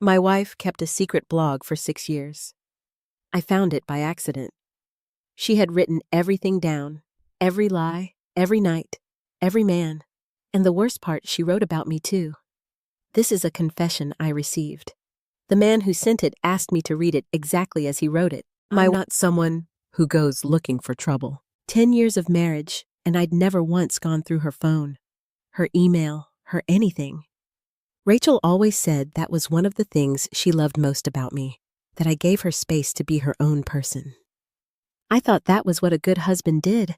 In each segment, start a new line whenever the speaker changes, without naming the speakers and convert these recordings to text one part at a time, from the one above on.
My wife kept a secret blog for 6 years. I found it by accident. She had written everything down, every lie, every night, every man. And the worst part, she wrote about me too. This is a confession I received. The man who sent it asked me to read it exactly as he wrote it. I'm not someone who goes looking for trouble. 10 years of marriage, and I'd never once gone through her phone, her email, her anything. Rachel always said that was one of the things she loved most about me, that I gave her space to be her own person. I thought that was what a good husband did.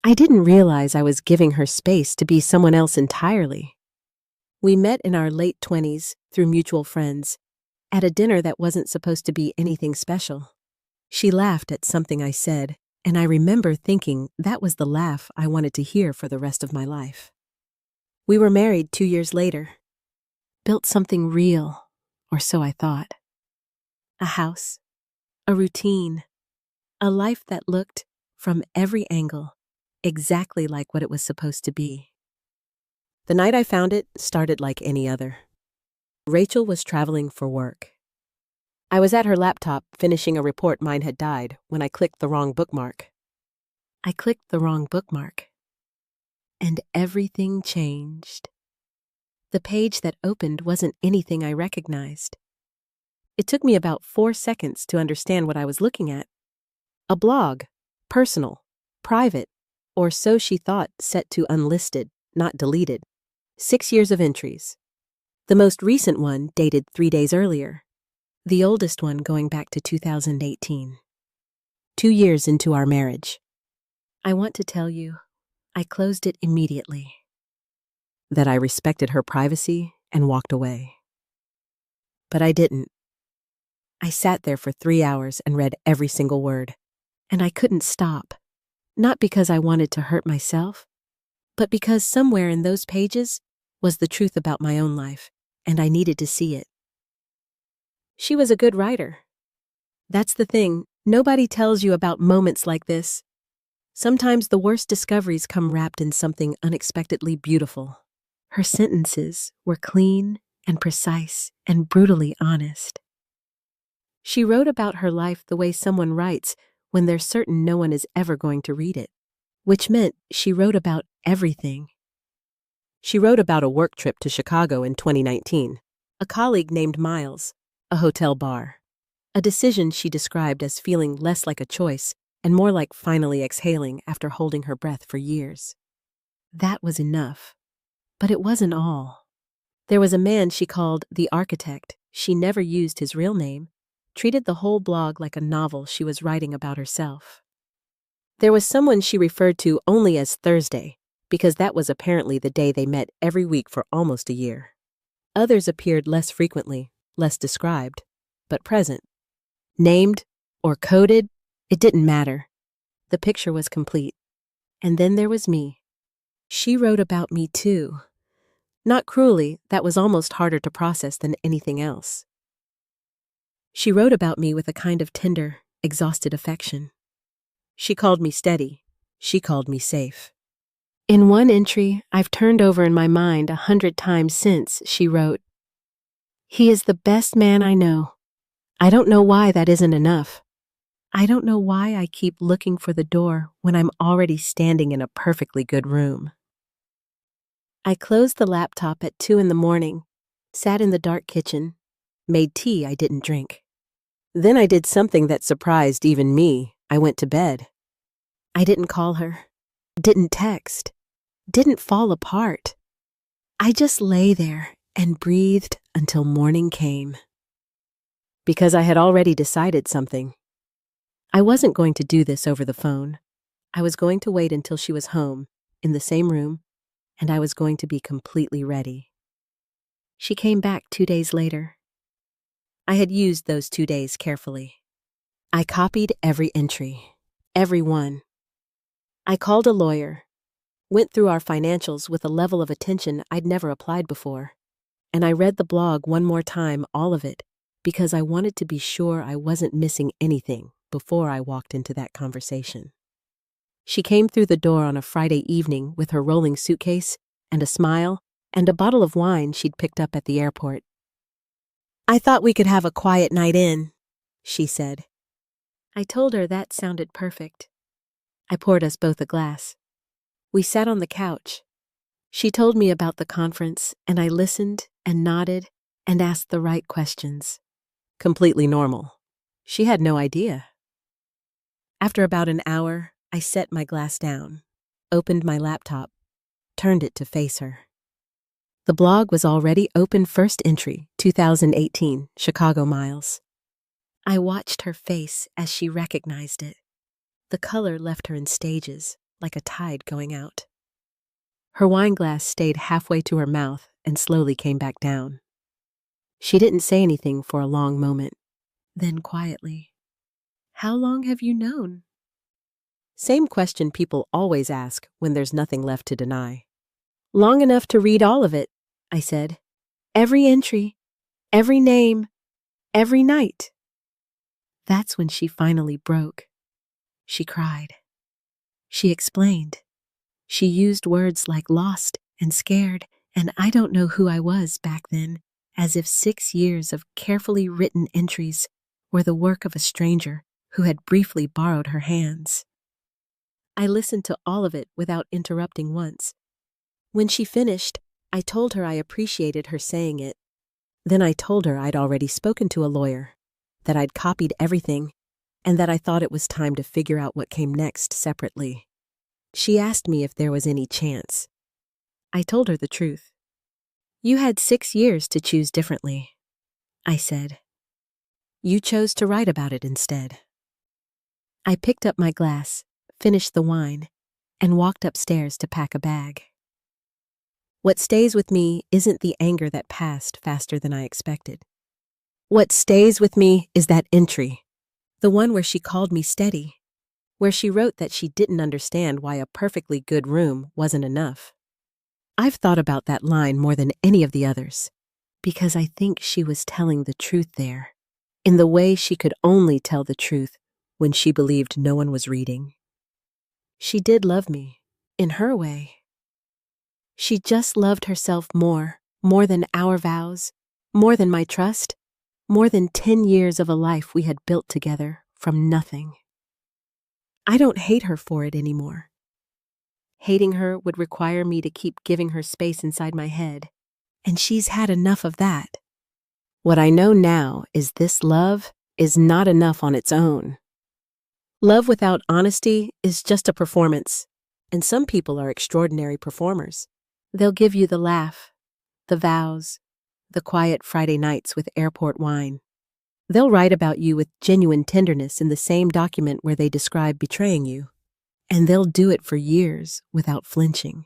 I didn't realize I was giving her space to be someone else entirely. We met in our late 20s through mutual friends, at a dinner that wasn't supposed to be anything special. She laughed at something I said, and I remember thinking that was the laugh I wanted to hear for the rest of my life. We were married 2 years later. Built something real, or so I thought. A house, a routine, a life that looked, from every angle, exactly like what it was supposed to be. The night I found it started like any other. Rachel was traveling for work. I was at her laptop finishing a report mine had died when I clicked the wrong bookmark. I clicked the wrong bookmark. And everything changed. The page that opened wasn't anything I recognized. It took me about 4 seconds to understand what I was looking at. A blog, personal, private, or so she thought, set to unlisted, not deleted. 6 years of entries. The most recent one dated 3 days earlier. The oldest one going back to 2018. 2 years into our marriage. I want to tell you, I closed it immediately. That I respected her privacy and walked away. But I didn't. I sat there for 3 hours and read every single word. And I couldn't stop. Not because I wanted to hurt myself, but because somewhere in those pages was the truth about my own life, and I needed to see it. She was a good writer. That's the thing, nobody tells you about moments like this. Sometimes the worst discoveries come wrapped in something unexpectedly beautiful. Her sentences were clean and precise and brutally honest. She wrote about her life the way someone writes when they're certain no one is ever going to read it, which meant she wrote about everything. She wrote about a work trip to Chicago in 2019, a colleague named Miles, a hotel bar, a decision she described as feeling less like a choice and more like finally exhaling after holding her breath for years. That was enough. But it wasn't all. There was a man she called the architect. She never used his real name, treated the whole blog like a novel she was writing about herself. There was someone she referred to only as Thursday, because that was apparently the day they met every week for almost a year. Others appeared less frequently, less described, but present. Named or coded, it didn't matter. The picture was complete. And then there was me. She wrote about me too. Not cruelly, that was almost harder to process than anything else. She wrote about me with a kind of tender, exhausted affection. She called me steady. She called me safe. In one entry I've turned over in my mind 100 times since, she wrote, "He is the best man I know. I don't know why that isn't enough. I don't know why I keep looking for the door when I'm already standing in a perfectly good room." I closed the laptop at 2 a.m, sat in the dark kitchen, made tea I didn't drink. Then I did something that surprised even me. I went to bed. I didn't call her, didn't text, didn't fall apart. I just lay there and breathed until morning came. Because I had already decided something. I wasn't going to do this over the phone. I was going to wait until she was home, in the same room, and I was going to be completely ready. She came back 2 days later. I had used those 2 days carefully. I copied every entry, every one. I called a lawyer, went through our financials with a level of attention I'd never applied before, and I read the blog one more time, all of it, because I wanted to be sure I wasn't missing anything before I walked into that conversation. She came through the door on a Friday evening with her rolling suitcase and a smile and a bottle of wine she'd picked up at the airport. I thought we could have a quiet night in, she said. I told her that sounded perfect. I poured us both a glass. We sat on the couch. She told me about the conference, and I listened and nodded and asked the right questions. Completely normal. She had no idea. After about an hour, I set my glass down, opened my laptop, turned it to face her. The blog was already open, first entry, 2018, Chicago miles. I watched her face as she recognized it. The color left her in stages, like a tide going out. Her wine glass stayed halfway to her mouth and slowly came back down. She didn't say anything for a long moment. Then quietly, "How long have you known?" Same question people always ask when there's nothing left to deny. "Long enough to read all of it," I said. "Every entry, every name, every night." That's when she finally broke. She cried. She explained. She used words like lost and scared, and I don't know who I was back then, as if 6 years of carefully written entries were the work of a stranger who had briefly borrowed her hands. I listened to all of it without interrupting once. When she finished, I told her I appreciated her saying it. Then I told her I'd already spoken to a lawyer, that I'd copied everything, and that I thought it was time to figure out what came next separately. She asked me if there was any chance. I told her the truth. "You had 6 years to choose differently," I said. "You chose to write about it instead." I picked up my glass, finished the wine, and walked upstairs to pack a bag. What stays with me isn't the anger that passed faster than I expected. What stays with me is that entry, the one where she called me steady, where she wrote that she didn't understand why a perfectly good room wasn't enough. I've thought about that line more than any of the others, because I think she was telling the truth there, in the way she could only tell the truth when she believed no one was reading. She did love me, in her way. She just loved herself more than our vows, more than my trust, more than 10 years of a life we had built together from nothing. I don't hate her for it anymore. Hating her would require me to keep giving her space inside my head, and she's had enough of that. What I know now is this love is not enough on its own. Love without honesty is just a performance, and some people are extraordinary performers. They'll give you the laugh, the vows, the quiet Friday nights with airport wine. They'll write about you with genuine tenderness in the same document where they describe betraying you, and they'll do it for years without flinching.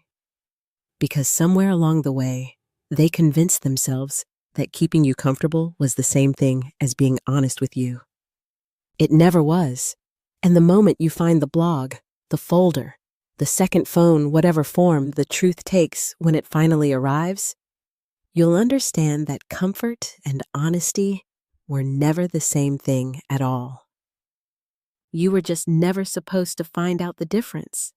Because somewhere along the way, they convinced themselves that keeping you comfortable was the same thing as being honest with you. It never was, and the moment you find the blog, the folder, the second phone, whatever form the truth takes when it finally arrives, you'll understand that comfort and honesty were never the same thing at all. You were just never supposed to find out the difference.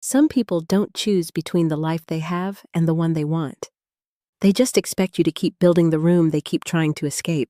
Some people don't choose between the life they have and the one they want. They just expect you to keep building the room they keep trying to escape.